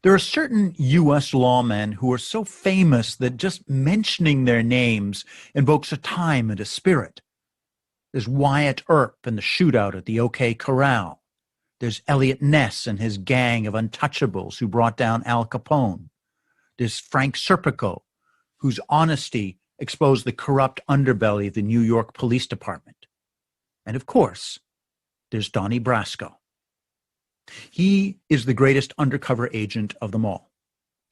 There are certain U.S. lawmen who are so famous that just mentioning their names invokes a time and a spirit. There's Wyatt Earp and the shootout at the OK Corral. There's Elliot Ness and his gang of untouchables who brought down Al Capone. There's Frank Serpico, whose honesty exposed the corrupt underbelly of the New York Police Department. And of course, there's Donnie Brasco. He is the greatest undercover agent of them all.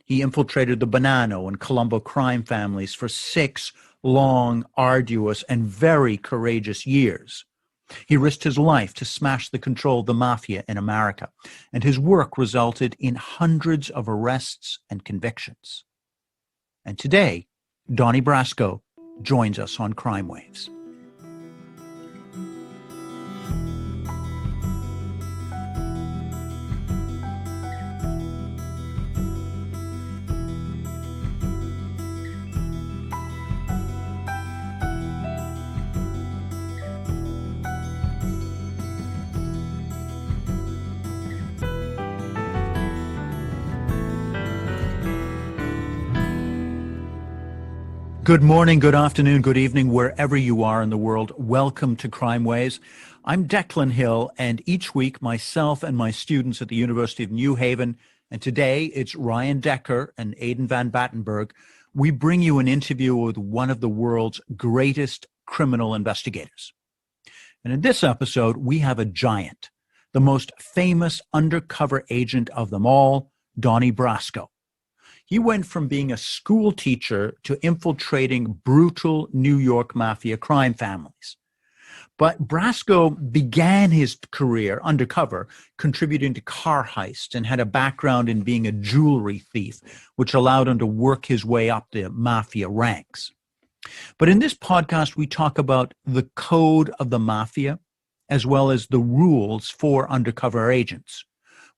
He infiltrated the Bonanno and Colombo crime families for 6 long, arduous, and very courageous years. He risked his life to smash the control of the mafia in America, and his work resulted in hundreds of arrests and convictions. And today, Donnie Brasco joins us on Crime Waves. Good morning, good afternoon, good evening, wherever you are in the world. Welcome to Crime Waves. I'm Declan Hill, and each week myself and my students at the University of New Haven, and today it's Ryan Decker and Aidan Van Battenberg, we bring you an interview with one of the world's greatest criminal investigators. And in this episode, we have a giant, the most famous undercover agent of them all, Donnie Brasco. He went from being a school teacher to infiltrating brutal New York mafia crime families. But Brasco began his career undercover, contributing to car heists, and had a background in being a jewelry thief, which allowed him to work his way up the mafia ranks. But in this podcast, we talk about the code of the mafia, as well as the rules for undercover agents.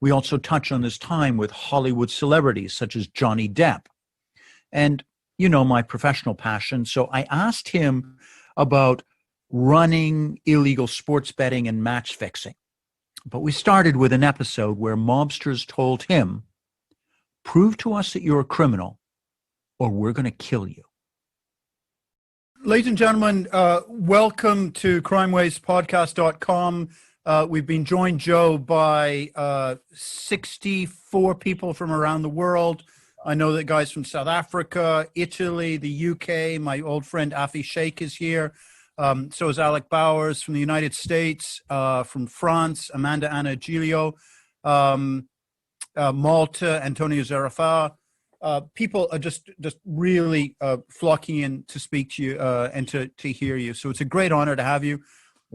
We also touch on his time with Hollywood celebrities such as Johnny Depp. And you know my professional passion, so I asked him about running illegal sports betting and match fixing. But we started with an episode where mobsters told him, "Prove to us that you're a criminal, or we're going to kill you." Ladies and gentlemen, welcome to crimewavespodcast.com. We've been joined, Joe, by 64 people from around the world. I know that guys from South Africa, Italy, the UK. My old friend Afi Sheikh is here. So is Alec Bowers from the United States, from France, Amanda Anna Giglio, Malta, Antonio Zarafa. People are just really flocking in to speak to you and to hear you. So it's a great honor to have you.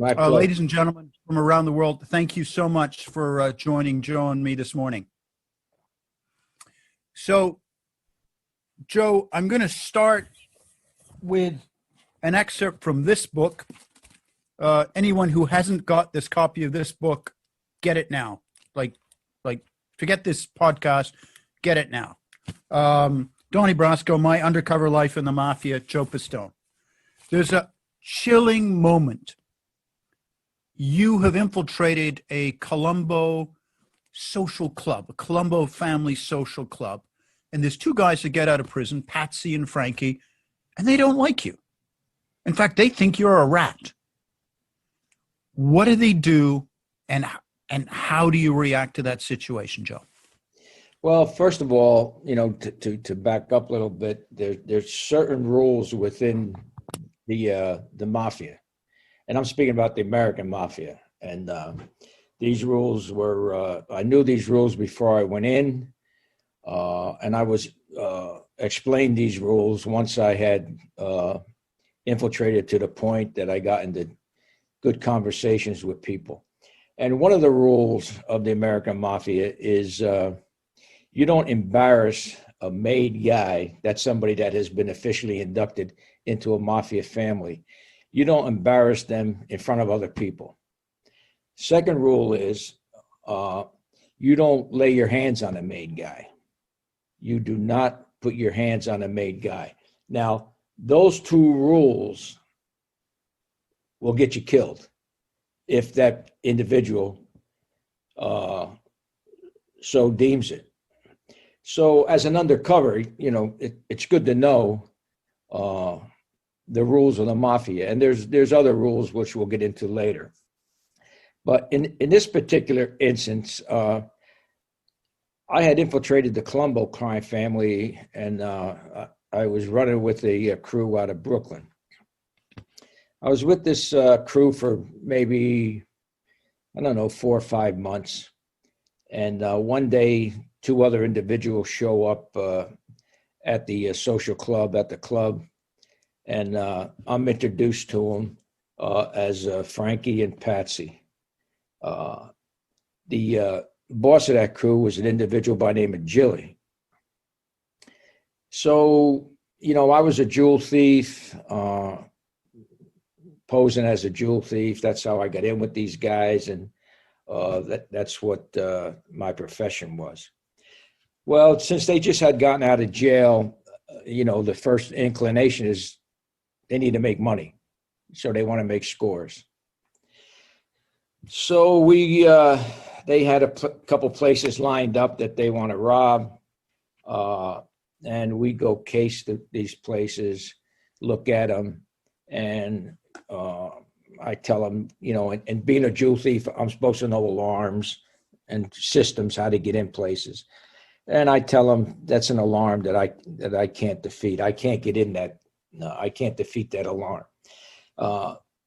Ladies and gentlemen from around the world, thank you so much for joining Joe and me this morning. So, Joe, I'm going to start with an excerpt from this book. Anyone who hasn't got this copy of this book, get it now. Like, forget this podcast, get it now. Donnie Brasco, My Undercover Life in the Mafia, Joe Pistone. There's a chilling moment. You have infiltrated a Colombo social club, a Colombo family social club. And there's 2 guys that get out of prison, Patsy and Frankie, and they don't like you. In fact, they think you're a rat. What do they do, and how do you react to that situation, Joe? Well, first of all, you know, to back up a little bit, there's certain rules within the mafia. And I'm speaking about the American mafia. And these rules were, I knew these rules before I went in. And I was explained these rules once I had infiltrated to the point that I got into good conversations with people. And one of the rules of the American mafia is you don't embarrass a made guy. That's somebody that has been officially inducted into a mafia family. You don't embarrass them in front of other people. Second rule is you don't lay your hands on a made guy. You do not put your hands on a made guy. Now, those 2 rules will get you killed if that individual so deems it. So as an undercover, it's good to know the rules of the mafia, and there's other rules which we'll get into later. But in this particular instance, I had infiltrated the Colombo crime family, and I was running with a crew out of Brooklyn. I was with this crew for maybe, I don't know, 4 or 5 months. And one day, 2 other individuals show up at the social club, at the club. And I'm introduced to them as Frankie and Patsy. The boss of that crew was an individual by the name of Jilly. So, I was a jewel thief, posing as a jewel thief. That's how I got in with these guys. And that's what my profession was. Well, since they just had gotten out of jail, the first inclination is they need to make money. So they want to make scores. So they had a couple places lined up that they want to rob. And we go case these places, look at them, and I tell them, and being a jewel thief, I'm supposed to know alarms and systems, how to get in places. And I tell them that's an alarm that I can't defeat. I can't get in that. No, I can't defeat that alarm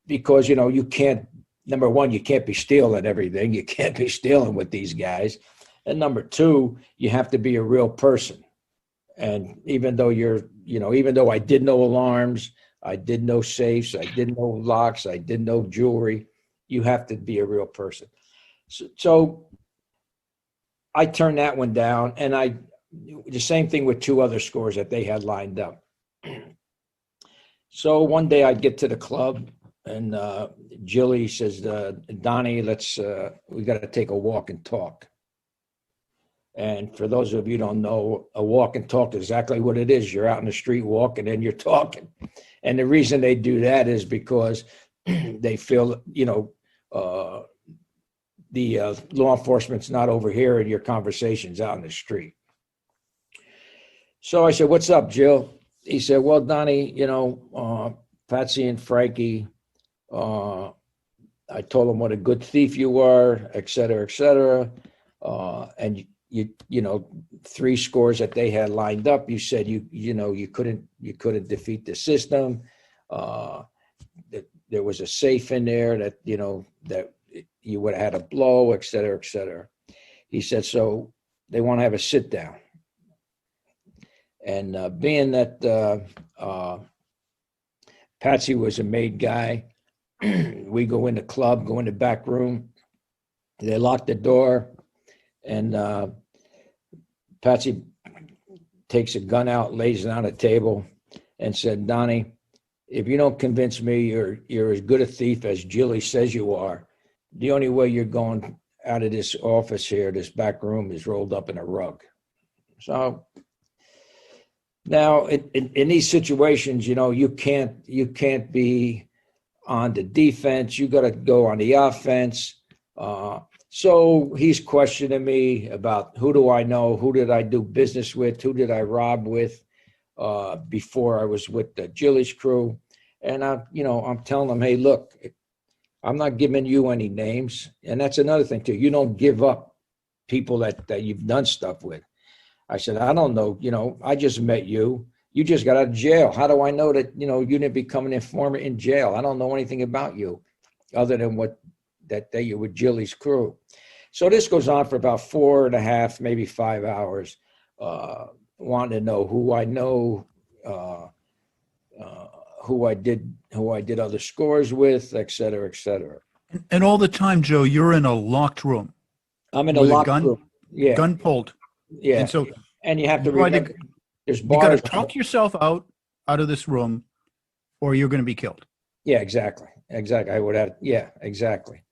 because, you can't, number one, you can't be stealing everything. You can't be stealing with these guys. And number two, you have to be a real person. And even though even though I did know alarms, I did know safes, I did know locks, I did know jewelry, you have to be a real person. So I turned that one down, and the same thing with 2 other scores that they had lined up. So one day I'd get to the club, and Jilly says, Donnie, we got to take a walk and talk. And for those of you who don't know, a walk and talk is exactly what it is. You're out in the street walking and you're talking. And the reason they do that is because they feel, the law enforcement's not overhearing your conversations out in the street. So I said, what's up, Jill? He said, well, Donnie, Patsy and Frankie, I told them what a good thief you were, et cetera, et cetera. And you 3 scores that they had lined up, you said you couldn't defeat the system. That there was a safe in there that that you would have had a blow, et cetera, et cetera. He said, so they want to have a sit down. And being that Patsy was a maid guy, we go in the club, go in the back room. They lock the door, and Patsy takes a gun out, lays it on a table, and said, Donnie, if you don't convince me you're as good a thief as Jilly says you are, the only way you're going out of this office here, this back room, is rolled up in a rug. So now in these situations, you can't be on the defense. You got to go on the offense. So he's questioning me about who do I know, who did I do business with, who did I rob with before I was with the Jilly's crew. And I'm telling him, hey, look, I'm not giving you any names. And that's another thing too. You don't give up people that you've done stuff with. I said, I don't know, I just met you. You just got out of jail. How do I know that, you didn't become an informant in jail? I don't know anything about you other than that you were Jilly's crew. So this goes on for about 4.5, maybe 5 hours, wanting to know who I know, who I did other scores with, et cetera, et cetera. And all the time, Joe, you're in a locked room. I'm in a locked room. Yeah. Gun pulled. Yeah. And so you have to remember, there's bars. You got to talk yourself out of this room, or you're going to be killed. Yeah, exactly. I would have. Yeah, exactly.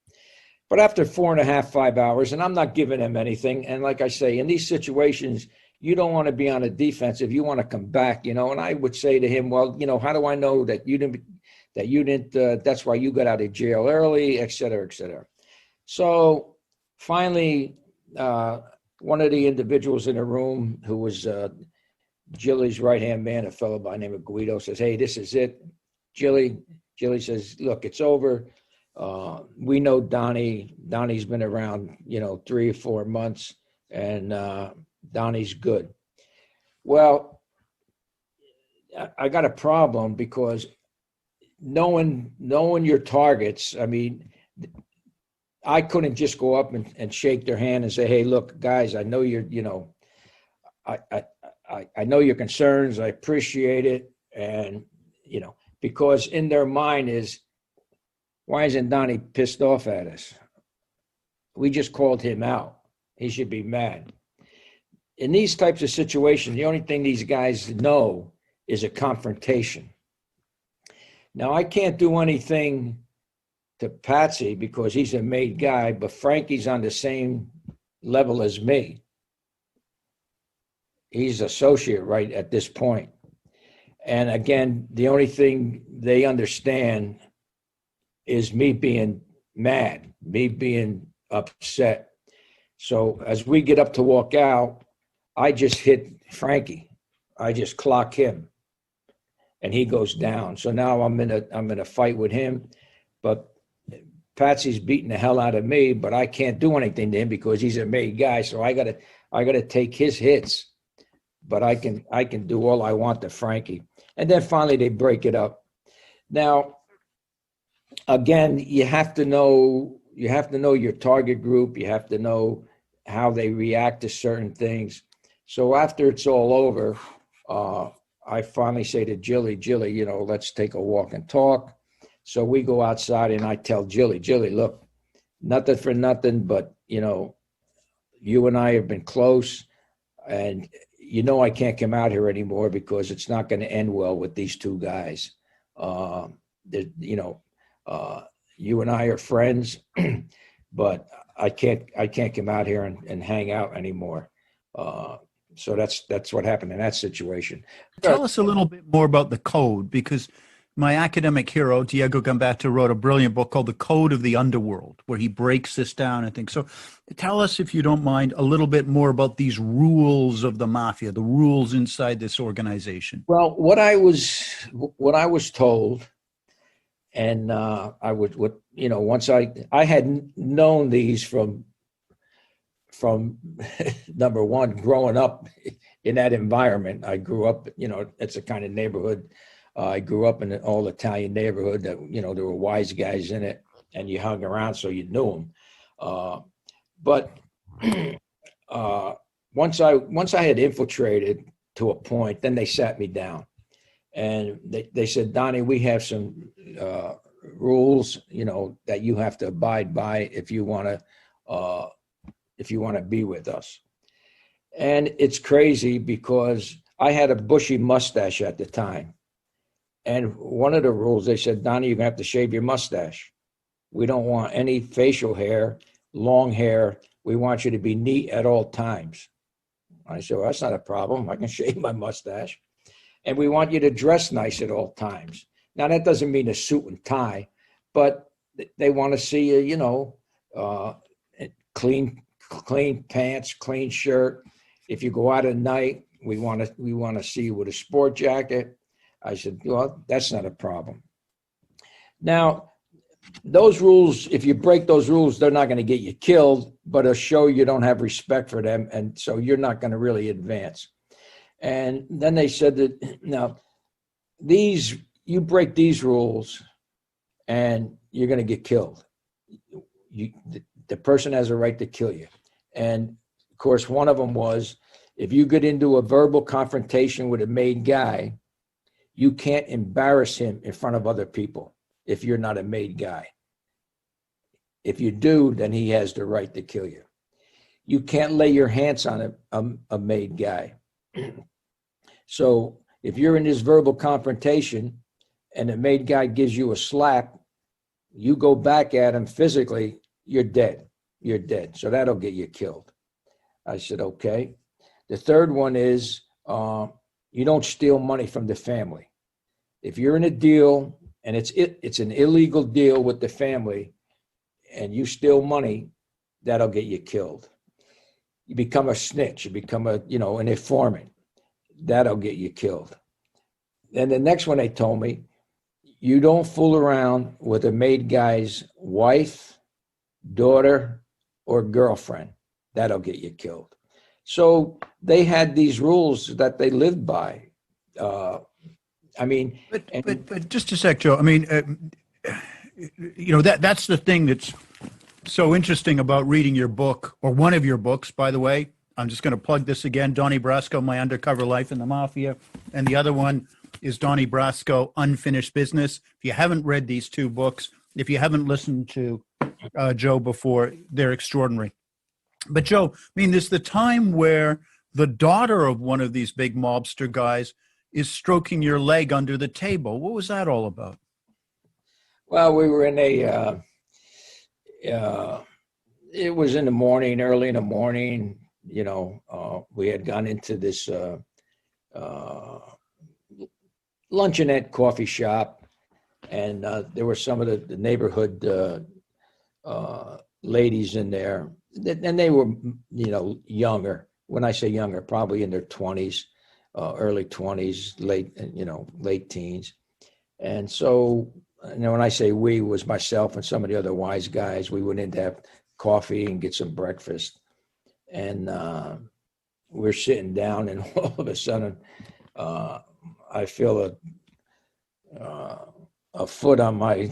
But after 4.5, 5 hours, and I'm not giving them anything. And like I say, in these situations, you don't want to be on the defensive. You want to come back, and I would say to him, well, how do I know that you didn't, that's why you got out of jail early, et cetera, et cetera. So finally, one of the individuals in the room who was Jilly's right-hand man, a fellow by the name of Guido, says, "Hey, this is it." Jilly says, "Look, it's over. We know Donnie. Donnie's been around, 3 or 4 months, and Donnie's good." Well, I got a problem because knowing your targets, I mean, I couldn't just go up and shake their hand and say, "Hey, look, guys, I know you're, I know your concerns. I appreciate it." And, because in their mind is, why isn't Donnie pissed off at us? We just called him out. He should be mad. In these types of situations, the only thing these guys know is a confrontation. Now, I can't do anything to Patsy because he's a made guy, but Frankie's on the same level as me. He's associate right at this point. And again, the only thing they understand is me being mad, me being upset. So as we get up to walk out, I just hit Frankie. I just clock him, and he goes down. So now I'm in a fight with him, but Patsy's beating the hell out of me, but I can't do anything to him because he's a made guy. So I gotta take his hits, but I can do all I want to Frankie. And then finally they break it up. Now, again, you have to know your target group. You have to know how they react to certain things. So after it's all over, I finally say to Jilly, let's take a walk and talk. So we go outside and I tell Jilly, look, nothing for nothing, but you and I have been close, and I can't come out here anymore because it's not going to end well with these two guys. You and I are friends, but I can't come out here and hang out anymore. So that's what happened in that situation. Tell us a little bit more about the code, because my academic hero, Diego Gambetta, wrote a brilliant book called The Code of the Underworld, where he breaks this down, I think. So tell us, if you don't mind, a little bit more about these rules of the mafia, the rules inside this organization. Well, what I was told, and once I had known these from number one, growing up in that environment. I grew up, it's a kind of neighborhood. I grew up in an all Italian neighborhood that, there were wise guys in it, and you hung around, so you knew them. But once I had infiltrated to a point, then they sat me down, and they said, "Donnie, we have some rules, that you have to abide by if you want to be with us." And it's crazy because I had a bushy mustache at the time. And one of the rules, they said, "Donnie, you're going to have to shave your mustache. We don't want any facial hair, long hair. We want you to be neat at all times." I said, "Well, that's not a problem. I can shave my mustache. And we want you to dress nice at all times." Now, that doesn't mean a suit and tie, but they want to see you, clean pants, clean shirt. If you go out at night, we want to see you with a sport jacket. I said, "Well, that's not a problem." Now, those rules, if you break those rules, they're not going to get you killed, but it'll show you don't have respect for them, and so you're not going to really advance. And then they said that, now, you break these rules, and you're going to get killed. The person has a right to kill you. And of course, one of them was, if you get into a verbal confrontation with a made guy, you can't embarrass him in front of other people if you're not a made guy. If you do, then he has the right to kill you. You can't lay your hands on a made guy. So if you're in this verbal confrontation and a made guy gives you a slap, you go back at him physically, you're dead. You're dead. So that'll get you killed. I said, okay. The third one is you don't steal money from the family. If you're in a deal and it's an illegal deal with the family and you steal money, that'll get you killed. you become a snitch, you become an informant. That'll get you killed. And the next one they told me, you don't fool around with a made guy's wife, daughter, or girlfriend. That'll get you killed. So they had these rules that they lived by. But just a sec, Joe. I mean, that's the thing that's so interesting about reading your book, or one of your books, by the way. I'm just going to plug this again: Donnie Brasco, My Undercover Life in the Mafia, and the other one is Donnie Brasco, Unfinished Business. If you haven't read these two books, if you haven't listened to Joe before, they're extraordinary. But Joe, I mean, there's the time where the daughter of one of these big mobster guys is stroking your leg under the table. What was that all about? Well, we were in it was in the morning, early in the morning. We had gone into this luncheonette coffee shop, and there were some of the neighborhood ladies in there, and they were, younger. When I say younger, probably in their 20s, early 20s, late teens. And so, when I say we, was myself and some of the other wise guys. We went in to have coffee and get some breakfast. And we're sitting down, and all of a sudden, I feel a foot on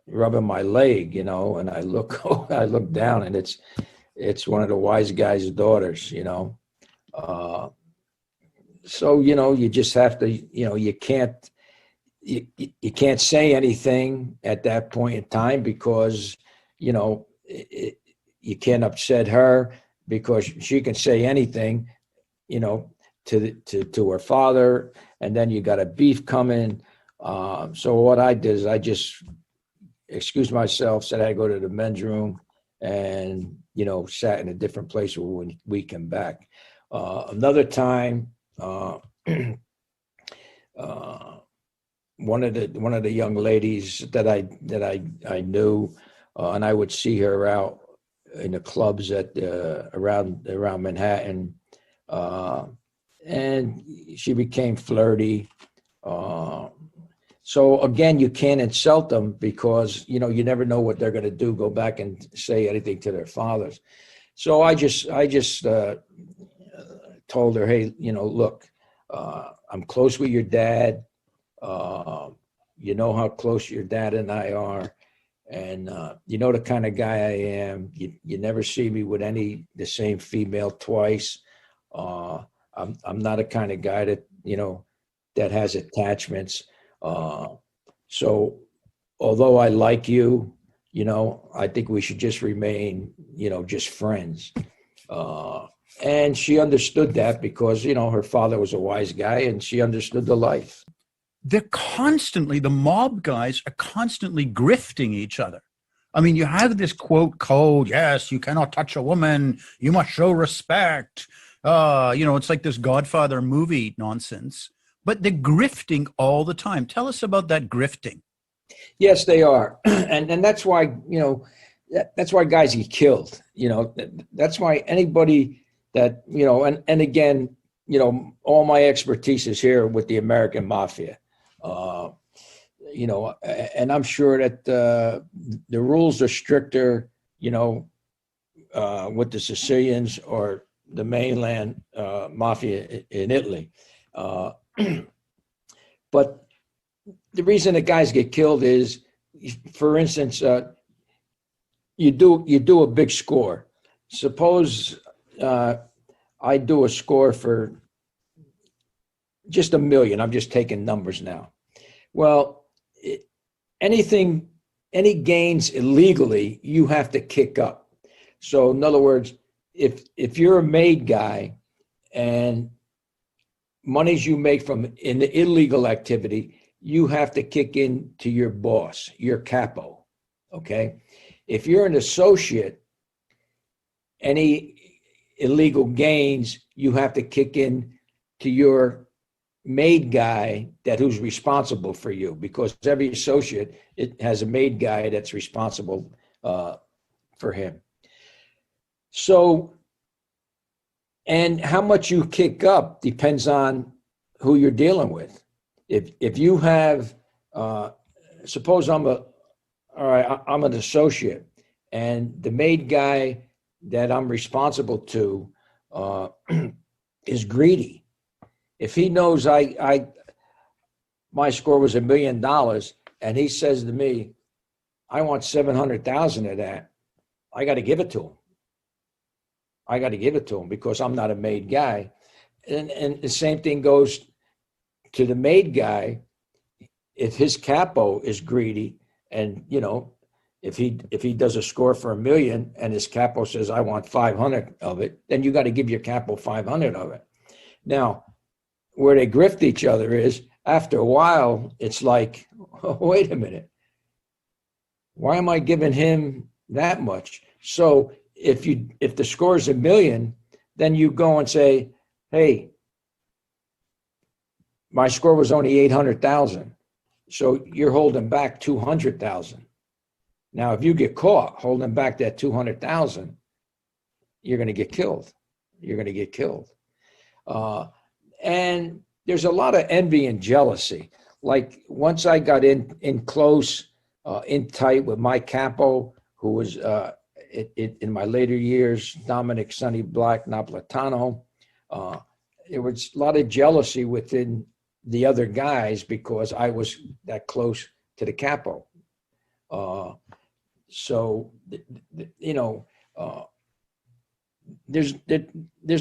rubbing my leg, and I look down, and it's one of the wise guy's daughters, so, you just have to, you can't say anything at that point in time, because, you can't upset her, because she can say anything, to her father, and then you got a beef coming. So what I did is I just excused myself, said I go to the men's room, and, sat in a different place when we came back. Another time, one of the young ladies that I knew, and I would see her out in the clubs around Manhattan, and she became flirty. So again, you can't insult them, because you never know what they're going to do. Go back and say anything to their fathers. So I just told her, hey, look, I'm close with your dad. You know how close your dad and I are. And the kind of guy I am. You never see me with the same female twice. I'm not a kind of guy that that has attachments. So although I like you, I think we should just remain just friends. And she understood that, because her father was a wise guy, and she understood the life. The mob guys are constantly grifting each other. I mean, you have this quote code. Yes, you cannot touch a woman. You must show respect. It's like this Godfather movie nonsense, but they're grifting all the time. Tell us about that grifting. Yes, they are. And that's why, that's why guys get killed. That's why anybody that, and again, all my expertise is here with the American Mafia. And I'm sure that the rules are stricter, with the Sicilians or the mainland Mafia in Italy. But the reason that guys get killed is, for instance, you do a big score. Suppose I do a score for just $1 million. I'm just taking numbers now. Well, any gains illegally, you have to kick up. So in other words, if you're a made guy and monies you make from in the illegal activity, you have to kick in to your boss, your capo. Okay. If you're an associate, any illegal gains, you have to kick in to your made guy who's responsible for you, because every associate, it has a made guy that's responsible for him. So And how much you kick up depends on who you're dealing with. If you have, suppose I'm an associate, and the made guy that I'm responsible to is greedy. If he knows my score was $1 million, and he says to me, I want 700,000 of that, I got to give it to him. I got to give it to him because I'm not a made guy. And the same thing goes to the made guy. If his capo is greedy, and if he does a score for $1 million and his capo says I want 500 of it, then you got to give your capo 500 of it. Now, where they grift each other is after a while, it's like, oh, wait a minute, why am I giving him that much? So if the score is $1 million, then you go and say, hey, my score was only 800,000. So you're holding back 200,000. Now, if you get caught holding back that 200,000, you're going to get killed. You're going to get killed. And there's a lot of envy and jealousy. Like once I got in close, in tight with my capo, who was in my later years, Dominic Sonny Black Napolitano, there was a lot of jealousy within the other guys because I was that close to the capo. So, there's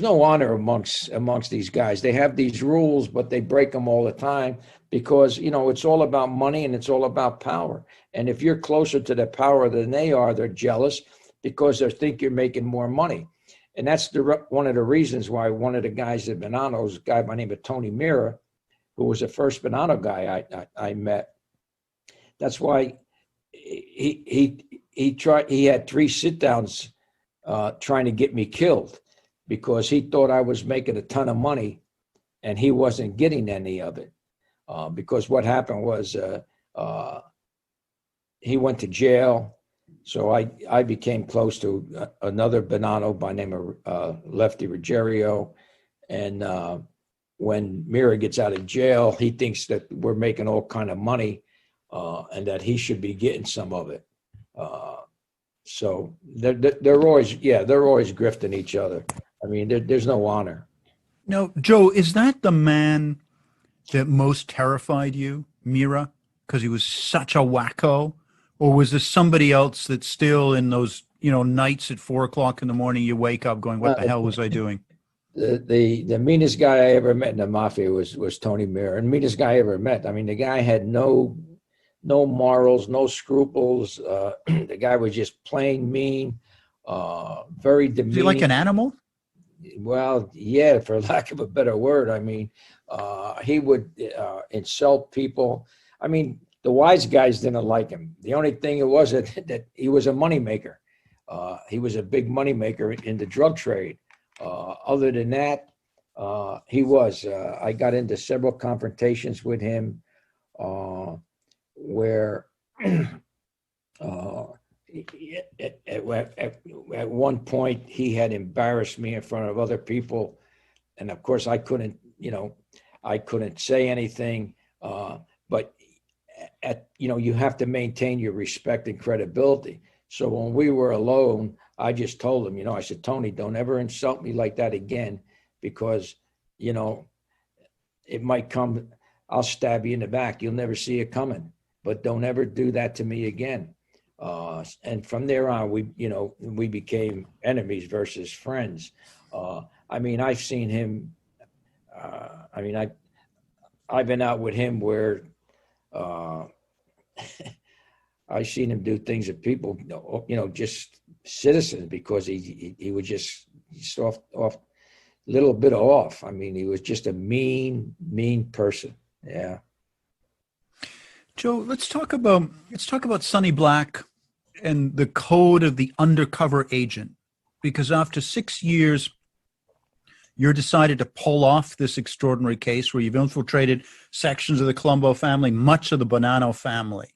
no honor amongst these guys. They have these rules, but they break them all the time because, it's all about money and it's all about power. And if you're closer to the power than they are, they're jealous because they think you're making more money. And that's one of the reasons why one of the guys at Bonanno's, a guy by the name of Tony Mira, who was the first Bonanno guy I met. That's why he tried. He had 3 sit downs trying to get me killed because he thought I was making a ton of money, and he wasn't getting any of it. Because what happened was he went to jail. So I became close to another Bonanno by the name of Lefty Ruggiero. And when Mira gets out of jail, he thinks that we're making all kind of money and that he should be getting some of it. So they're always grifting each other. I mean, there's no honor. No, Joe, is that the man that most terrified you, Mira, because he was such a wacko? Or was there somebody else that's still in those, nights at 4 o'clock in the morning, you wake up going, what the hell was I doing? The meanest guy I ever met in the mafia was Tony Mira, and meanest guy I ever met. I mean, the guy had no morals, no scruples. The guy was just plain mean, very demeaning. Is he like an animal? Well, yeah, for lack of a better word. I mean, he would insult people. I mean, the wise guys didn't like him. The only thing it was that he was a moneymaker. He was a big moneymaker in the drug trade. Other than that, he was. I got into several confrontations with him where at one point he had embarrassed me in front of other people, and of course I couldn't say anything. But you have to maintain your respect and credibility. So when we were alone, I just told him, I said, Tony, don't ever insult me like that again, because, it might come, I'll stab you in the back. You'll never see it coming, but don't ever do that to me again. And from there on, we became enemies versus friends. I mean, I've seen him. I've been out with him where I've seen him do things that people, just citizens, because he was just off a little bit off. I mean, he was just a mean person. Yeah. Joe, let's talk about Sonny Black and the code of the undercover agent, because after 6 years, you're decided to pull off this extraordinary case where you've infiltrated sections of the Colombo family, much of the Bonanno family.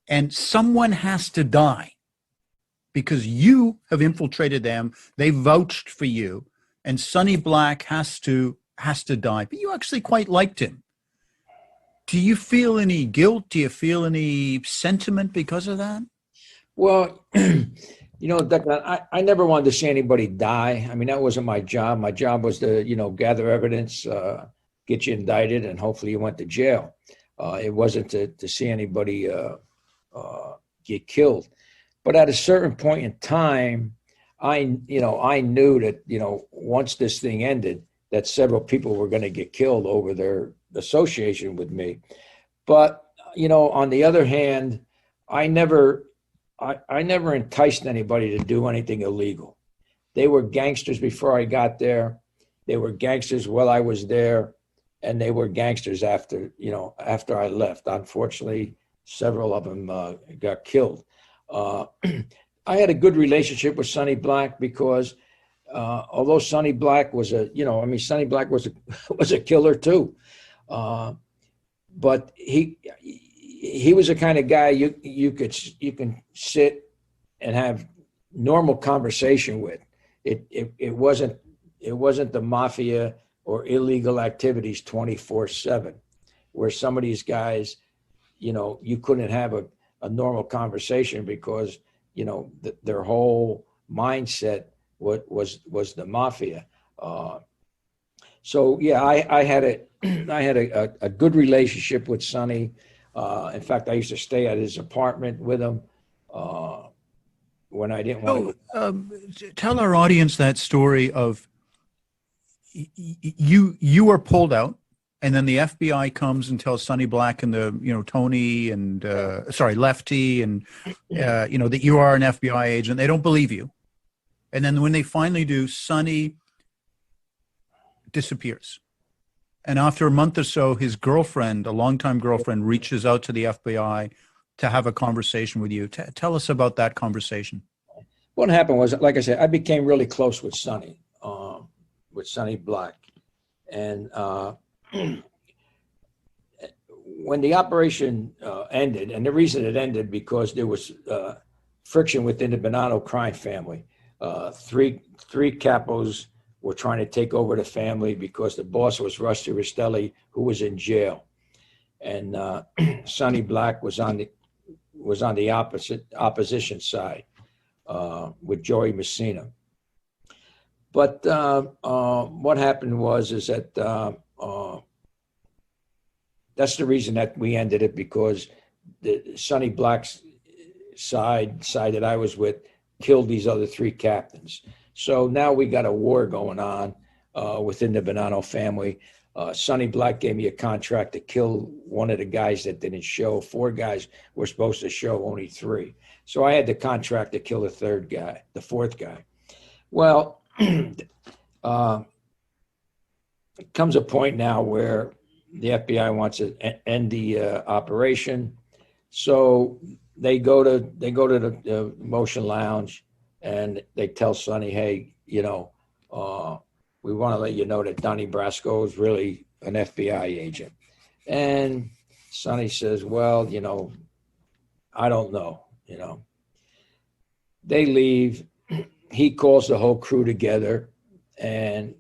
And someone has to die because you have infiltrated them. They vouched for you. and Sonny Black has to die. But you actually quite liked him. Do you feel any guilt? Do you feel any sentiment because of that? Well, Declan, I never wanted to see anybody die. I mean, that wasn't my job. My job was to, gather evidence, get you indicted, and hopefully you went to jail. It wasn't to see anybody get killed. But at a certain point in time, I knew that, once this thing ended, that several people were going to get killed over their association with me. But, on the other hand, I never enticed anybody to do anything illegal. They were gangsters before I got there. They were gangsters while I was there, and they were gangsters after I left. Unfortunately, several of them got killed. I had a good relationship with Sonny Black because although Sonny Black was Sonny Black was a killer too. But he was the kind of guy you can sit and have normal conversation with. It wasn't the mafia or illegal activities 24/7, where some of these guys, you couldn't have a normal conversation because their whole mindset was the mafia. So yeah, I had a good relationship with Sonny. In fact, I used to stay at his apartment with him when I didn't want to. Tell our audience that story of you were pulled out, and then the FBI comes and tells Sonny Black and Tony and Lefty and that you are an FBI agent. They don't believe you, and then when they finally do, Sonny disappears. And after a month or so, his girlfriend, a longtime girlfriend, reaches out to the FBI to have a conversation with you. Tell us about that conversation. What happened was, like I said, I became really close with Sonny Black. And when the operation ended, and the reason it ended because there was friction within the Bonanno crime family. Three capos were trying to take over the family because the boss was Rusty Rastelli, who was in jail, and Sonny Black was on the opposition side with Joey Messina. But what happened is that that's the reason that we ended it, because the Sonny Black's side that I was with killed these other three captains. So now we got a war going on within the Bonanno family. Sonny Black gave me a contract to kill one of the guys that didn't show. 4 guys were supposed to show, only 3. So I had the contract to kill the 4th guy. Well, it comes a point now where the FBI wants to end the operation. So they go to the Motion Lounge, and they tell Sonny, hey, we want to let you know that Donnie Brasco is really an FBI agent. And Sonny says, well, I don't know, They leave. He calls the whole crew together, and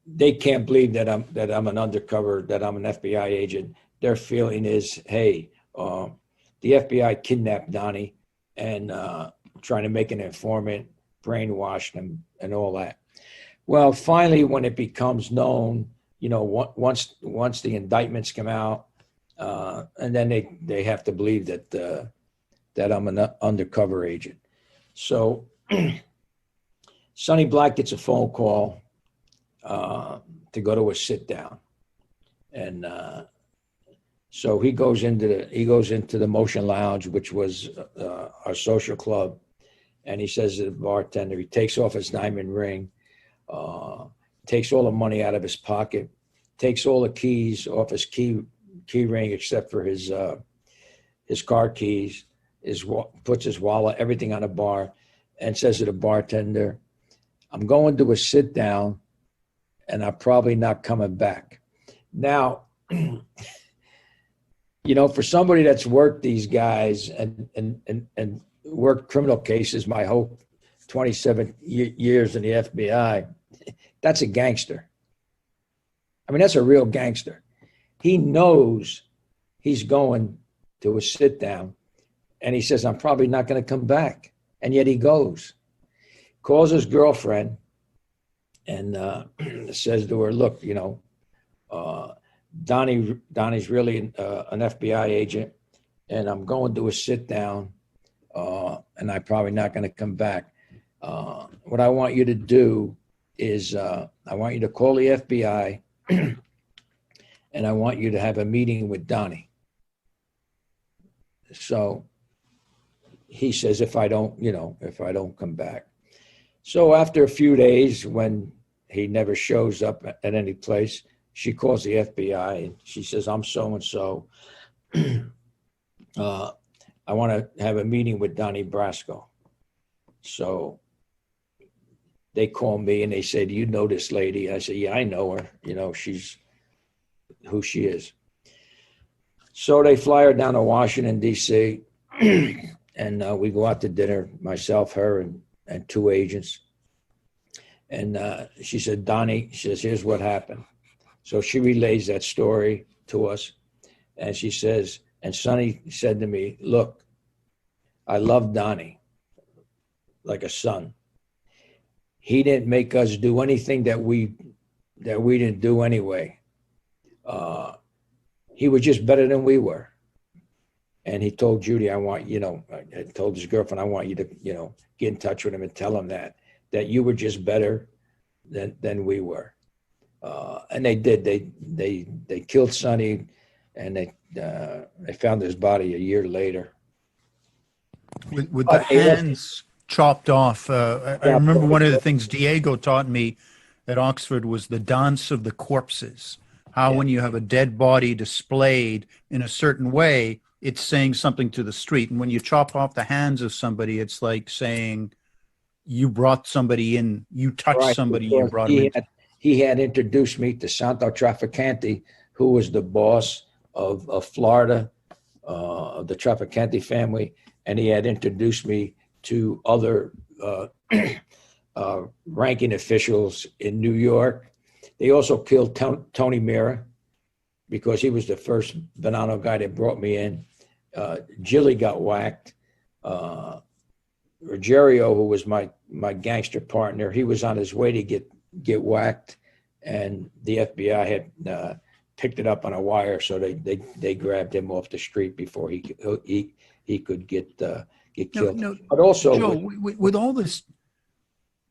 they can't believe that I'm an undercover, that I'm an FBI agent. Their feeling is, hey, the FBI kidnapped Donnie and trying to make an informant, brainwashed him, and all that. Well, finally, when it becomes known, once the indictments come out, and then they have to believe that I'm an undercover agent. So Sonny Black gets a phone call to go to a sit down, and so he goes into the Motion Lounge, which was our social club, and he says to the bartender, he takes off his diamond ring, takes all the money out of his pocket, takes all the keys off his key ring except for his car keys, puts his wallet, everything on a bar, and says to the bartender, I'm going to a sit down, and I'm probably not coming back. Now, for somebody that's worked these guys and worked criminal cases my whole 27 years in the FBI, that's a gangster. I mean, that's a real gangster. He knows he's going to a sit down, and he says, I'm probably not going to come back. And yet he goes, calls his girlfriend, and says to her, look, Donnie's really an FBI agent, and I'm going to a sit down, and I'm probably not going to come back. What I want you to do is I want you to call the FBI, and I want you to have a meeting with Donnie. So he says, if I don't come back. So after a few days, when he never shows up at any place, she calls the FBI and she says, I'm so-and-so. I want to have a meeting with Donnie Brasco. So they call me and they say, do you know this lady? I say, yeah, I know her. She's who she is. So they fly her down to Washington, D.C., and we go out to dinner, myself, her, and two agents. And she said, Donnie, she says, here's what happened. So she relays that story to us. And she says, and Sonny said to me, look, I love Donnie like a son. He didn't make us do anything that we didn't do anyway. He was just better than we were. And he told Judy, I told his girlfriend, I want you to, get in touch with him and tell him that you were just better than we were. And they did. They killed Sonny, and they found his body a year later. With the hands chopped off. I remember one of the things Diego taught me at Oxford was the dance of the corpses. How when you have a dead body displayed in a certain way, it's saying something to the street. And when you chop off the hands of somebody, it's like saying you brought somebody in, you touched somebody, you brought him in. He had introduced me to Santo Trafficante, who was the boss of Florida, of the Trafficante family. And he had introduced me to other ranking officials in New York. They also killed Tony Mira because he was the first Bonanno guy that brought me in. Jilly got whacked. Ruggiero, who was my gangster partner, he was on his way to get whacked, and the FBI had picked it up on a wire, so they grabbed him off the street before he could get killed. No, but also, Joe,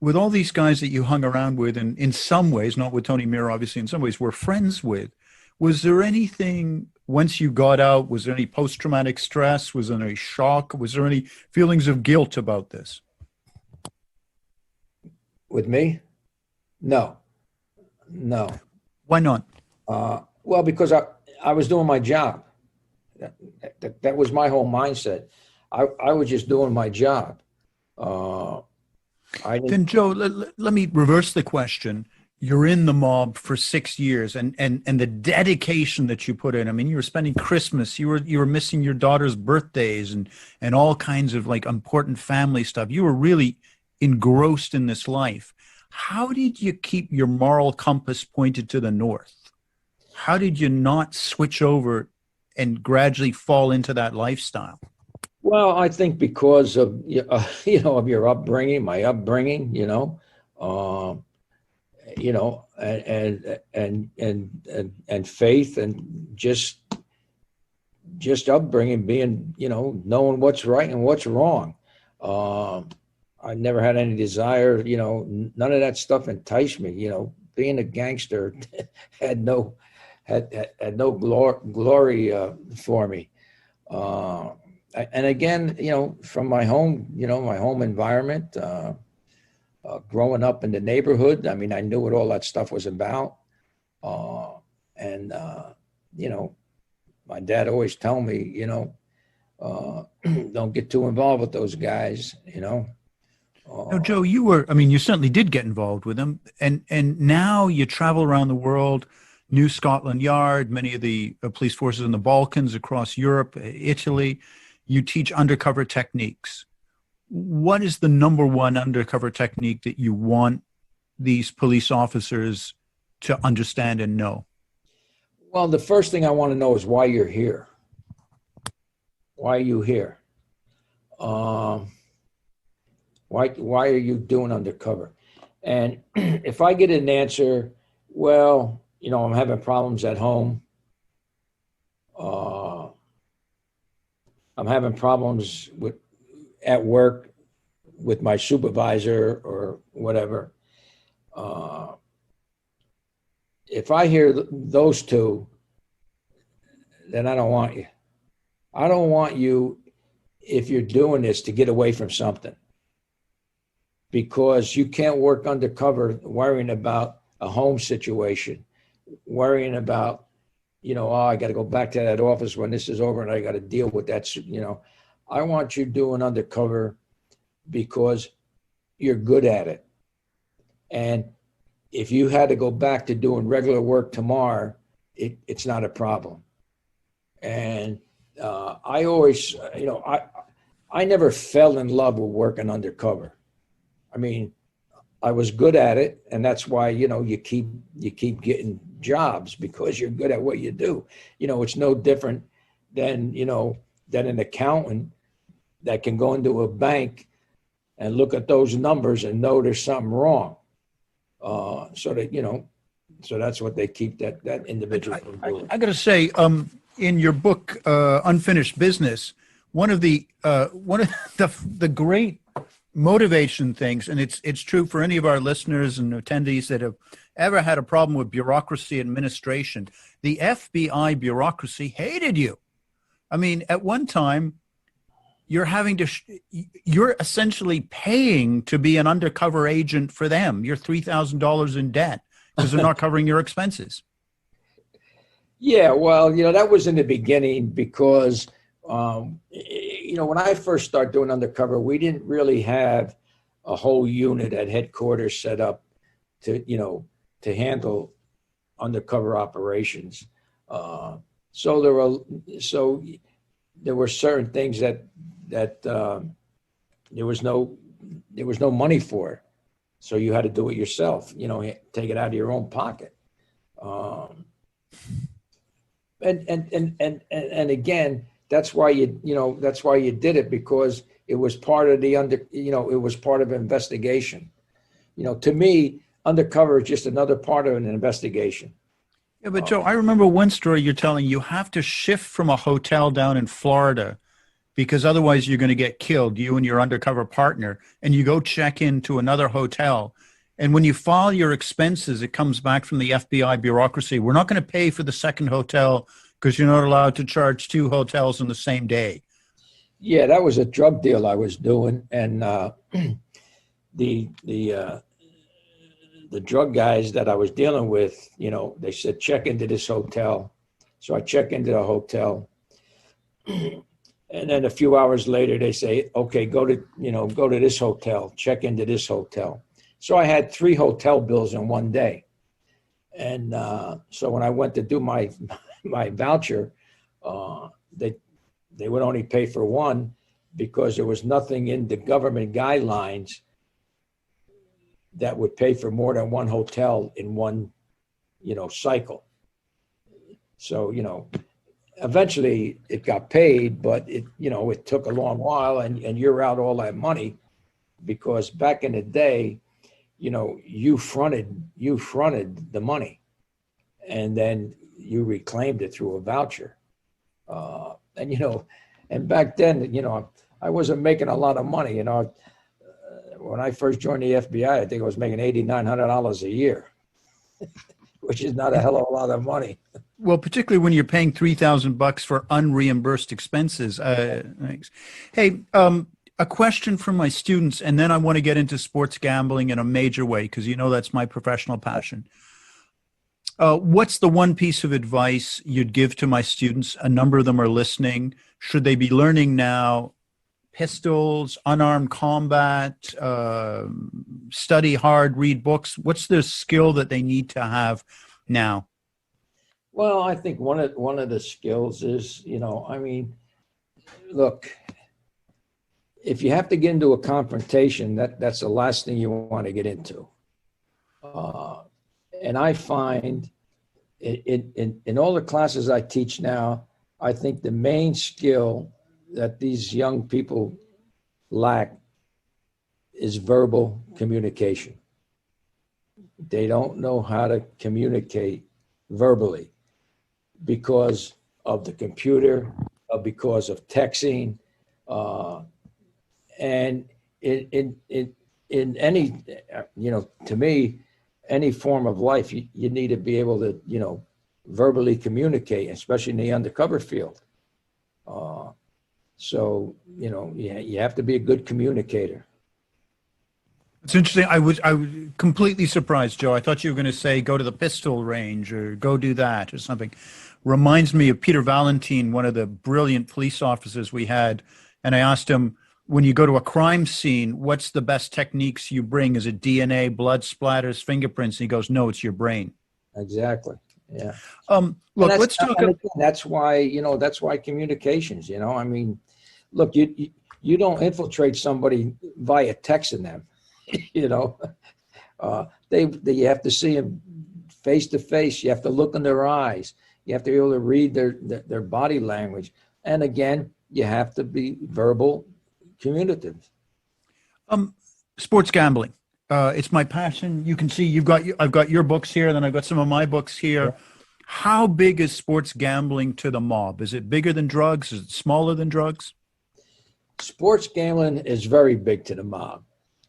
with all these guys that you hung around with, and in some ways, not with Tony Mira, obviously, in some ways, were friends with, was there anything, once you got out, was there any post-traumatic stress? Was there any shock? Was there any feelings of guilt about this? With me? No. Why not? Well, because I was doing my job. That was my whole mindset. I was just doing my job. Then, Joe, let me reverse the question. You're in the mob for 6 years, and the dedication that you put in. I mean, you were spending Christmas, you were missing your daughter's birthdays and all kinds of like important family stuff. You were really engrossed in this life. How did you keep your moral compass pointed to the north? How did you not switch over and gradually fall into that lifestyle? Well, I think because of of your upbringing, my upbringing, and faith, and just upbringing, being knowing what's right and what's wrong. I never had any desire, none of that stuff enticed me. Being a gangster had no glory for me. And again, from my home, my home environment, growing up in the neighborhood, I mean, I knew what all that stuff was about. My dad always told me, don't get too involved with those guys, No, Joe, you certainly did get involved with them. And now you travel around the world, New Scotland Yard, many of the police forces in the Balkans, across Europe, Italy. You teach undercover techniques. what is the number one undercover technique that you want these police officers to understand and know? Well, the first thing I want to know is why you're here. Why are you here? Um, why are you doing undercover? And if I get an answer, well, I'm having problems at home. Uh, I'm having problems at work with my supervisor or whatever. Uh, if I hear those two, then I don't want you. I don't want you, if you're doing this, to get away from something, because you can't work undercover worrying about a home situation, worrying about, I got to go back to that office when this is over and I got to deal with that. I want you doing undercover because you're good at it. And if you had to go back to doing regular work tomorrow, it's not a problem. And I always, I never fell in love with working undercover. I mean, I was good at it, and that's why you keep getting jobs, because you're good at what you do. It's no different than than an accountant that can go into a bank and look at those numbers and know there's something wrong. So that's what they keep that individual from doing. I got to say, in your book, Unfinished Business, one of the the great motivation things, and it's true for any of our listeners and attendees that have ever had a problem with bureaucracy administration. The FBI bureaucracy hated you. I mean, at one time, you're you're essentially paying to be an undercover agent for them. You're $3,000 in debt because they're not covering your expenses. Yeah, well, that was in the beginning, because when I first started doing undercover, we didn't really have a whole unit at headquarters set up to handle undercover operations. So there were certain things that there was no money for, so you had to do it yourself. Take it out of your own pocket. And again, that's why you did it, because it was part of it was part of investigation. To me, undercover is just another part of an investigation. Yeah, but Joe, I remember one story you're telling. You have to shift from a hotel down in Florida because otherwise you're going to get killed, you and your undercover partner, and you go check into another hotel. And when you file your expenses, it comes back from the FBI bureaucracy. We're not going to pay for the second hotel because you're not allowed to charge two hotels in the same day. Yeah, that was a drug deal I was doing, and the drug guys that I was dealing with, they said, check into this hotel. So I check into the hotel. And then a few hours later, they say, okay, go to this hotel, check into this hotel. So I had 3 hotel bills in one day. And so when I went to do my voucher, they would only pay for one, because there was nothing in the government guidelines that would pay for more than one hotel in one, cycle. So, eventually it got paid, but it took a long while, and you're out all that money, because back in the day, you fronted the money, and then you reclaimed it through a voucher. And back then, I wasn't making a lot of money. When I first joined the FBI, I think I was making $8,900 a year, which is not a hell of a lot of money. Well, particularly when you're paying $3,000 for unreimbursed expenses. Thanks. Hey, a question from my students, and then I want to get into sports gambling in a major way, because that's my professional passion. What's the one piece of advice you'd give to my students? A number of them are listening. Should they be learning now? Pistols, unarmed combat, study hard, read books. What's the skill that they need to have now? Well, I think one of the skills is, look, if you have to get into a confrontation, that's the last thing you want to get into. And I find in all the classes I teach now, I think the main skill that these young people lack is verbal communication. They don't know how to communicate verbally because of the computer, because of texting, and in any, to me, any form of life, you need to be able to, verbally communicate, especially in the undercover field. So, you have to be a good communicator. It's interesting. I was completely surprised, Joe. I thought you were going to say go to the pistol range or go do that or something. Reminds me of Peter Valentine, one of the brilliant police officers we had. And I asked him, when you go to a crime scene, what's the best techniques you bring? Is it DNA, blood splatters, fingerprints? And he goes, no, it's your brain. Exactly. Yeah. Look, let's talk. That's why, that's why communications, I mean, look, you don't infiltrate somebody via texting them, you have to see them face to face. You have to look in their eyes. You have to be able to read their body language. And again, you have to be verbal communicative. Sports gambling. It's my passion. You can see I've got your books here, and then I've got some of my books here. Yeah. How big is sports gambling to the mob? Is it bigger than drugs? Is it smaller than drugs? Sports gambling is very big to the mob.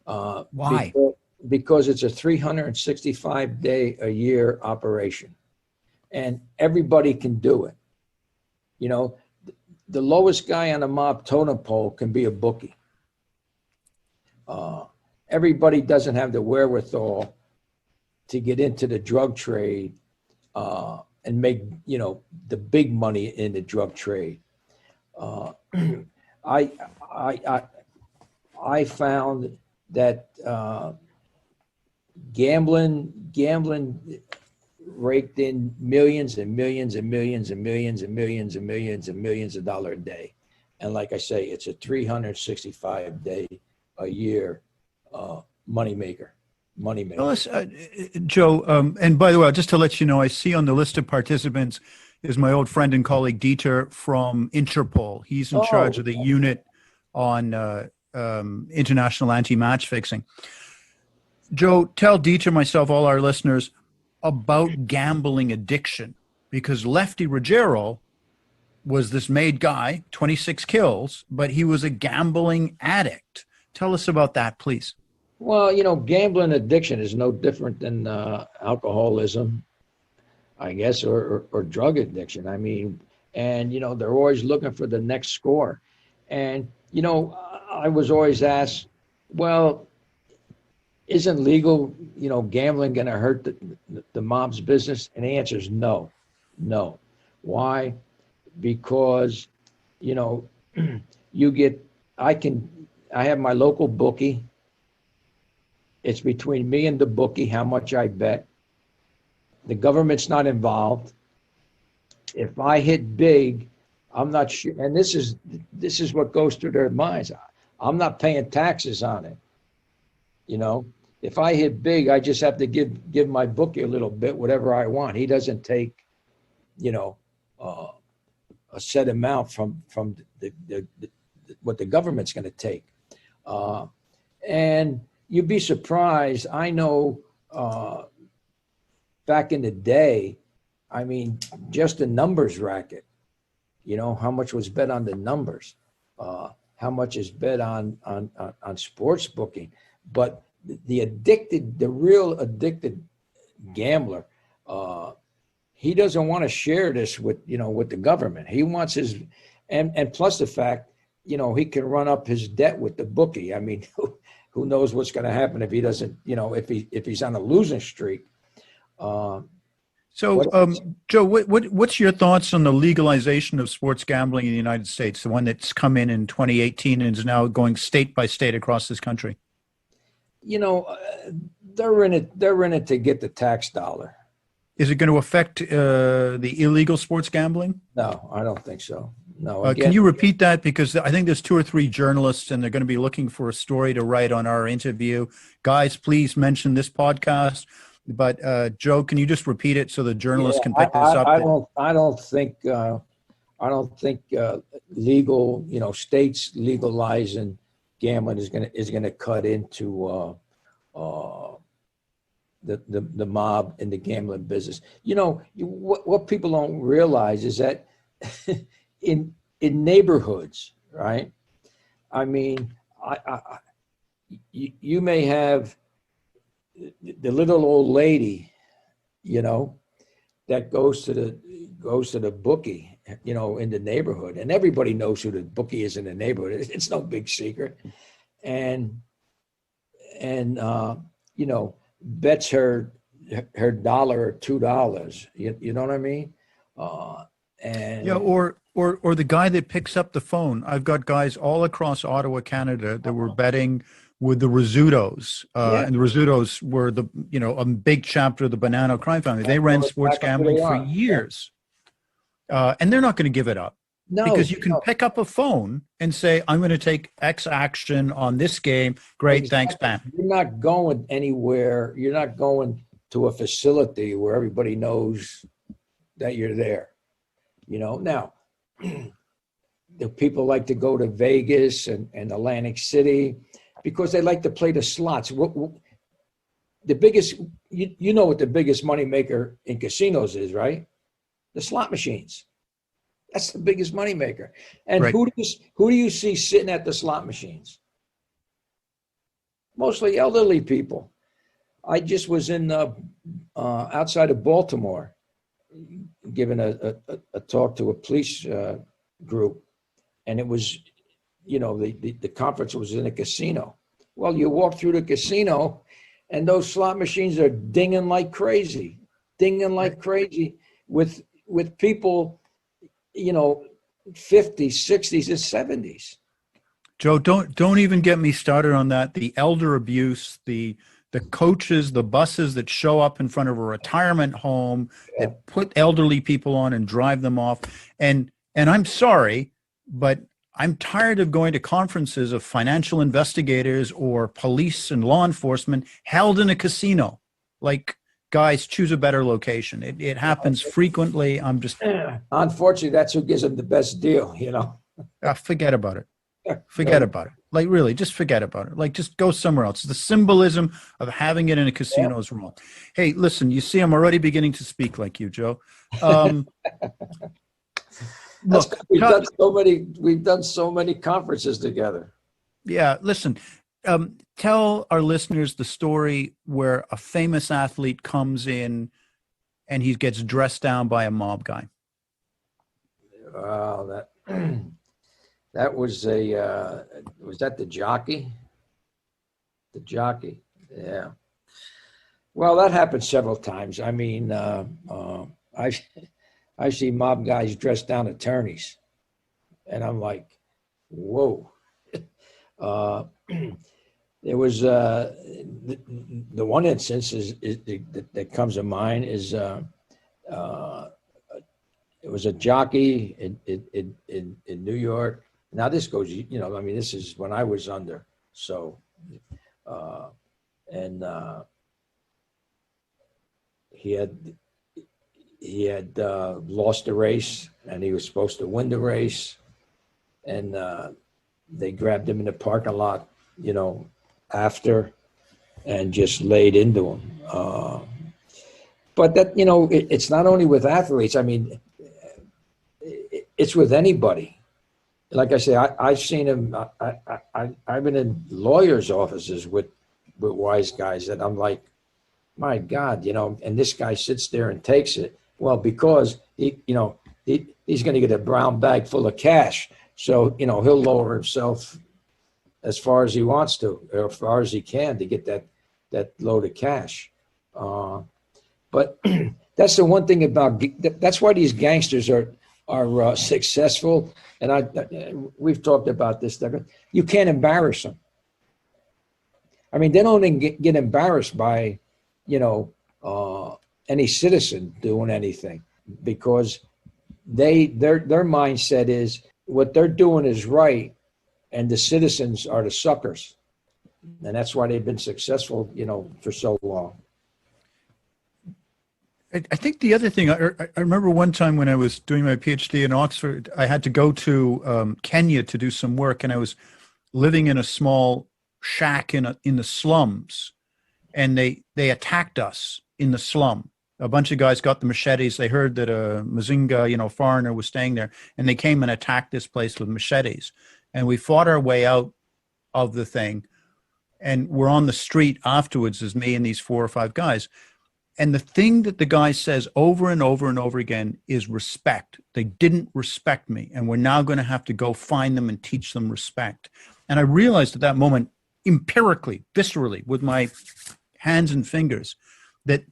Why? Because it's a 365-day-a-year operation, and everybody can do it. The lowest guy on the mob totem pole can be a bookie. Everybody doesn't have the wherewithal to get into the drug trade and make, the big money in the drug trade. I found that gambling raked in millions and millions and millions and millions and millions and millions and millions of dollars a day. And like I say, it's a 365-day-a-year moneymaker. Joe, and by the way, just to let you know, I see on the list of participants is my old friend and colleague Dieter from Interpol. He's in charge of the unit on international anti-match fixing. Joe, tell Dieter, myself, all our listeners about gambling addiction, because Lefty Ruggiero was this made guy, 26 kills, but he was a gambling addict. Tell us about that, please. Well, gambling addiction is no different than alcoholism, I guess, or drug addiction. I mean, and, they're always looking for the next score. And, I was always asked, well, isn't legal, gambling going to hurt the mob's business? And the answer is no. Why? Because, I have my local bookie. It's between me and the bookie how much I bet. The government's not involved. If I hit big, I'm not sure. And this is what goes through their minds. I'm not paying taxes on it. If I hit big, I just have to give my bookie a little bit, whatever I want. He doesn't take, a set amount from what the government's going to take. And you'd be surprised. I know back in the day, I mean, just the numbers racket, how much was bet on the numbers, how much is bet on sports booking. But the real addicted gambler, he doesn't want to share this with the government. He wants his, and plus the fact, he can run up his debt with the bookie. I mean, who knows what's going to happen if he doesn't, if he's on a losing streak. Joe, what's your thoughts on the legalization of sports gambling in the United States, the one that's come in 2018 and is now going state by state across this country? They're in it to get the tax dollar. Is it going to affect the illegal sports gambling? No, I don't think so. no. Can Again, you repeat that? Because I think there's 2 or 3 journalists and they're going to be looking for a story to write on our interview. Guys, please mention this podcast. But Joe, can you just repeat it so the journalists yeah, can pick this up? I don't think legal, states legalizing gambling is gonna cut into the mob in the gambling business. What people don't realize is that in neighborhoods, right? I mean, you may have the little old lady, that goes to the bookie, in the neighborhood, and everybody knows who the bookie is in the neighborhood. It's no big secret, and bets her dollar or $2. You know what I mean? And Yeah, or the guy that picks up the phone. I've got guys all across Ottawa, Canada, that were betting with the Rizzutos, yeah, and the Rizzutos were a big chapter of the Bonanno crime family. They ran sports that's who gambling they for are. years, and they're not going to give it up No, because you can pick up a phone and say, "I'm going to take X action on this game." Great, thanks, bam. You're not going anywhere. You're not going to a facility where everybody knows that you're there. Now, the people like to go to Vegas and Atlantic City because they like to play the slots. The biggest, you know what the biggest money maker in casinos is, right? The slot machines. That's the biggest money maker. And Right. who do you see sitting at the slot machines? Mostly elderly people. I just was in outside of Baltimore, giving a talk to a police group, and it was, the conference was in a casino. Well, you walk through the casino, and those slot machines are dinging like crazy, with people, 50s, 60s, and 70s. Joe, don't even get me started on that. The elder abuse, the coaches, the buses that show up in front of a retirement home that put elderly people on and drive them off. And I'm sorry, but I'm tired of going to conferences of financial investigators or police and law enforcement held in a casino. Like, guys, choose a better location. It happens frequently. I'm just Unfortunately, that's who gives them the best deal, forget about it. Forget about it. Like, really, just forget about it. Like, just go somewhere else. The symbolism of having it in a casino is wrong. Hey, listen, you see, I'm already beginning to speak like you, Joe. Look, we've done so many conferences together. Yeah, listen, tell our listeners the story where a famous athlete comes in and he gets dressed down by a mob guy. Wow, that was was that the jockey? The jockey, yeah. Well, that happened several times. I mean, I see mob guys dressed down attorneys, and I'm like, whoa. There was the one instance that comes to mind is it was a jockey in New York. Now this goes, this is when I was under. So, he had lost the race, and he was supposed to win the race, and they grabbed him in the parking lot, after, and just laid into him. But that, it's not only with athletes. I mean, it's with anybody. Like I say, I've seen him. I've been in lawyers' offices with wise guys that I'm like, my God, and this guy sits there and takes it. Well, because he's going to get a brown bag full of cash. So, he'll lower himself as far as he wants to, or as far as he can, to get that load of cash. But that's the one thing about, that's why these gangsters are successful. And we've talked about this. You can't embarrass them. I mean, they don't even get embarrassed by, any citizen doing anything, because their mindset is, what they're doing is right, and the citizens are the suckers, and that's why they've been successful, for so long. I think the other thing, I remember one time when I was doing my PhD in Oxford, I had to go to Kenya to do some work, and I was living in a small shack in the slums, and they attacked us in the slum. A bunch of guys got the machetes. They heard that a Mazinga, foreigner was staying there, and they came and attacked this place with machetes. And we fought our way out of the thing, and we're on the street afterwards as me and these 4 or 5 guys. And the thing that the guy says over and over and over again is respect. They didn't respect me, and we're now going to have to go find them and teach them respect. And I realized at that moment, empirically, viscerally, with my hands and fingers, that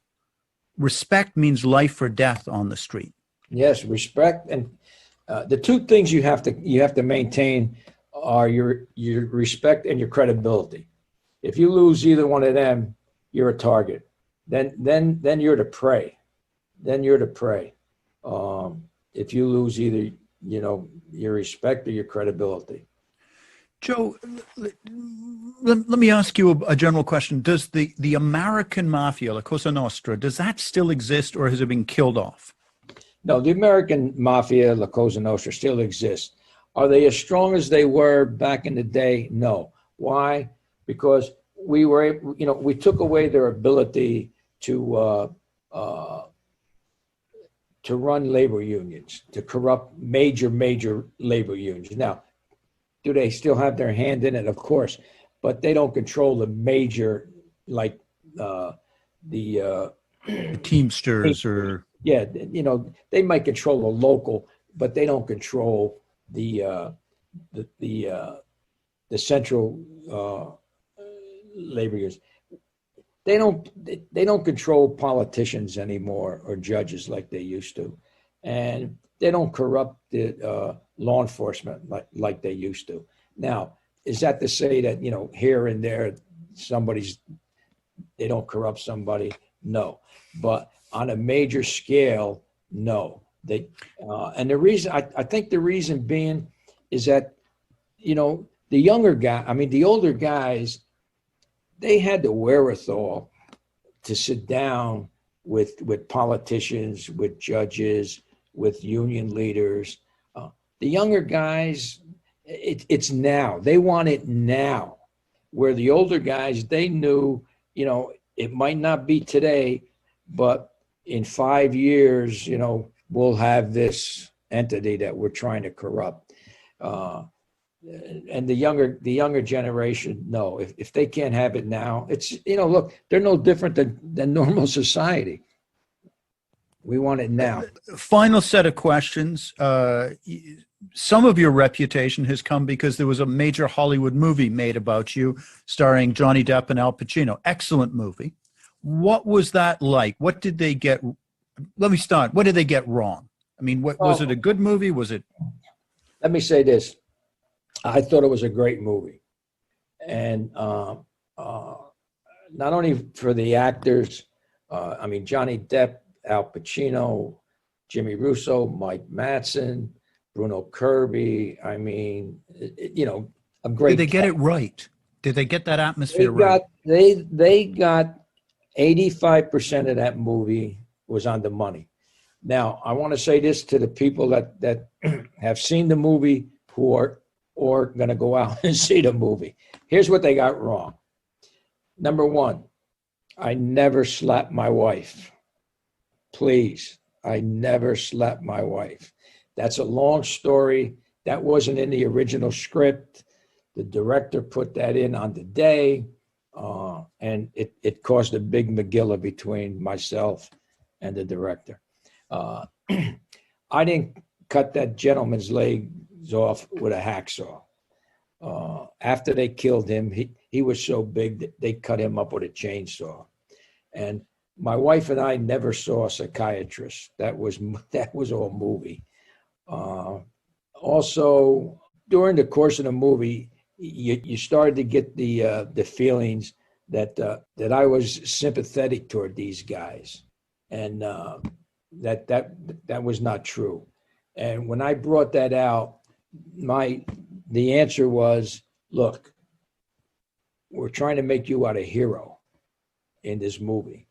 respect means life or death on the street. Yes, respect, and the two things you have to maintain are your respect and your credibility. If you lose either one of them, you're a target. Then you're the prey. Then you're the prey. If you lose either, your respect or your credibility. Joe, let me ask you a general question. Does the American Mafia, La Cosa Nostra, does that still exist, or has it been killed off? No, the American Mafia, La Cosa Nostra, still exists. Are they as strong as they were back in the day? No. Why? Because we took away their ability to run labor unions, to corrupt major labor unions. Now, do they still have their hand in it? Of course, but they don't control the major, like the Teamsters or they might control a local, but they don't control the central labor unions. They don't control politicians anymore or judges like they used to, and they don't corrupt the law enforcement like they used to. Now, is that to say that here and there they don't corrupt somebody? No, but on a major scale, no. And the reason I think the reason being is that the older guys, they had the wherewithal to sit down with politicians, with judges, with union leaders. The younger guys, it's now. They want it now. Where the older guys, they knew, it might not be today, but in 5 years, we'll have this entity that we're trying to corrupt. And the younger generation, no. If they can't have it now, it's look, they're no different than normal society. We want it now. Final set of questions. Some of your reputation has come because there was a major Hollywood movie made about you, starring Johnny Depp and Al Pacino. Excellent movie. What was that like? What did they get? Let me start. What did they get wrong? I mean, was it a good movie? Was it? Let me say this. I thought it was a great movie. And not only for the actors, Johnny Depp, Al Pacino, Jimmy Russo, Mike Madsen, Bruno Kirby. A great. Did they get it right? Did they get that atmosphere right? They got 85% of that movie was on the money. Now, I want to say this to the people that have seen the movie who are going to go out and see the movie. Here's what they got wrong. Number one, I never slapped my wife. Please, I never slapped my wife. That's a long story. That wasn't in the original script. The director put that in on the day, and it caused a big megillah between myself and the director. I didn't cut that gentleman's legs off with a hacksaw. After they killed him, he was so big that they cut him up with a chainsaw. And my wife and I never saw a psychiatrist. That was all movie. Also, during the course of the movie, you started to get the feelings that I was sympathetic toward these guys, and that was not true. And when I brought that out, the answer was, look, we're trying to make you out a hero in this movie.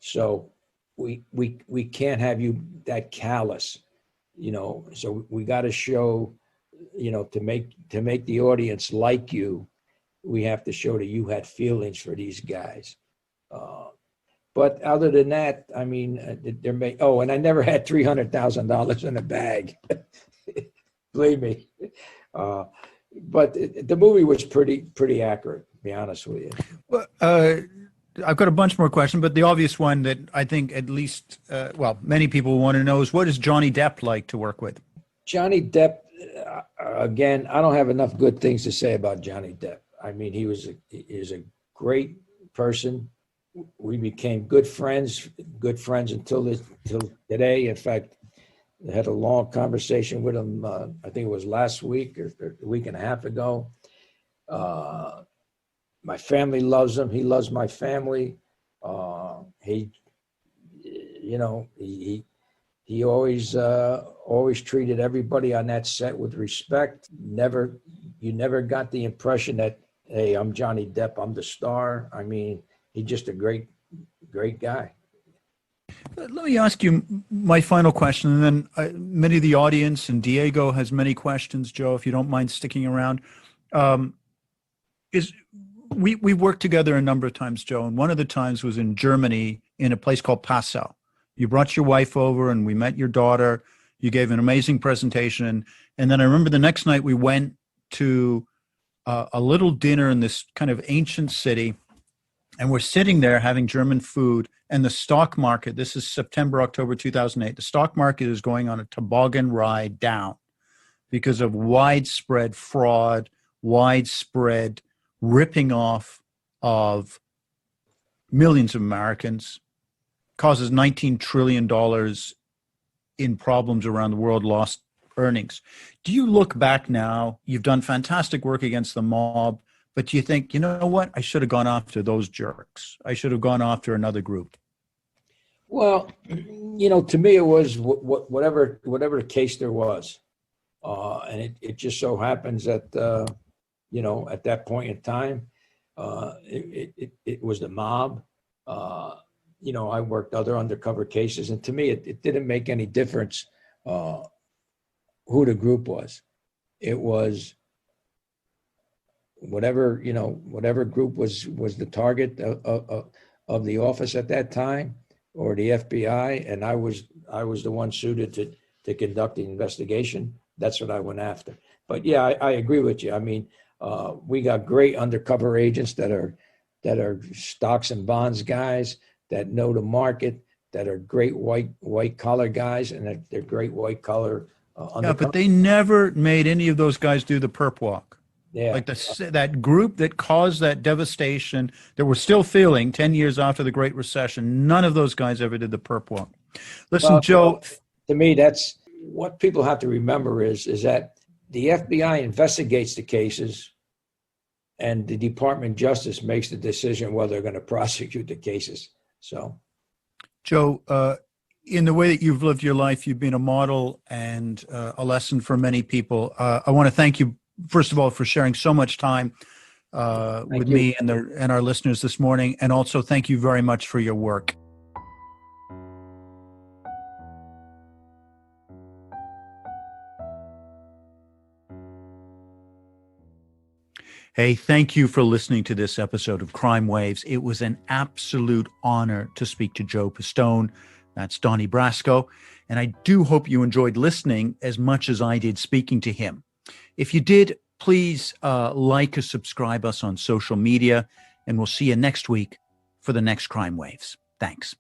So we can't have you that callous, so we got to show, to make the audience like you, we have to show that you had feelings for these guys. But other than that, I mean, and I never had $300,000 in a bag. Believe me. But the movie was pretty accurate, to be honest with you. Well, I've got a bunch more questions, but the obvious one that I think at least, many people want to know is, what is Johnny Depp like to work with? Johnny Depp, again, I don't have enough good things to say about Johnny Depp. I mean, he was a great person. We became good friends until today. In fact, I had a long conversation with him. I think it was last week or a week and a half ago. My family loves him. He loves my family. He always treated everybody on that set with respect. You never got the impression that, hey, I'm Johnny Depp, I'm the star. I mean, he's just a great guy. Let me ask you my final question, and then many of the audience and Diego has many questions, Joe, if you don't mind sticking around. We've worked together a number of times, Joe, and one of the times was in Germany in a place called Passau. You brought your wife over and we met your daughter. You gave an amazing presentation. And then I remember the next night we went to a little dinner in this kind of ancient city, and we're sitting there having German food, and the stock market, this is September, October 2008, the stock market is going on a toboggan ride down because of widespread fraud, widespread ripping off of millions of Americans, causes $19 trillion in problems around the world, lost earnings. Do you look back now, you've done fantastic work against the mob, but do you think, you know what, I should have gone after those jerks. I should have gone after another group? Well, to me, it was whatever the case there was. And it just so happens that, at that point in time, it was the mob. I worked other undercover cases, and to me, it didn't make any difference who the group was. It was whatever group was the target of the office at that time, or the FBI, and I was the one suited to conduct the investigation. That's what I went after. But yeah, I agree with you. I mean, we got great undercover agents that are stocks and bonds guys that know the market, that are great white collar guys, and they're great white collar undercover. Yeah, but they never made any of those guys do the perp walk. Yeah. Like that group that caused that devastation that we're still feeling 10 years after the Great Recession, none of those guys ever did the perp walk. Listen, Joe. To me, that's what people have to remember is that the FBI investigates the cases, and the Department of Justice makes the decision whether they're going to prosecute the cases. So, Joe, in the way that you've lived your life, you've been a model and a lesson for many people. I want to thank you, first of all, for sharing so much time with me and our listeners this morning. And also thank you very much for your work. Hey, thank you for listening to this episode of Crime Waves. It was an absolute honor to speak to Joe Pistone. That's Donnie Brasco. And I do hope you enjoyed listening as much as I did speaking to him. If you did, please like or subscribe us on social media, and we'll see you next week for the next Crime Waves. Thanks.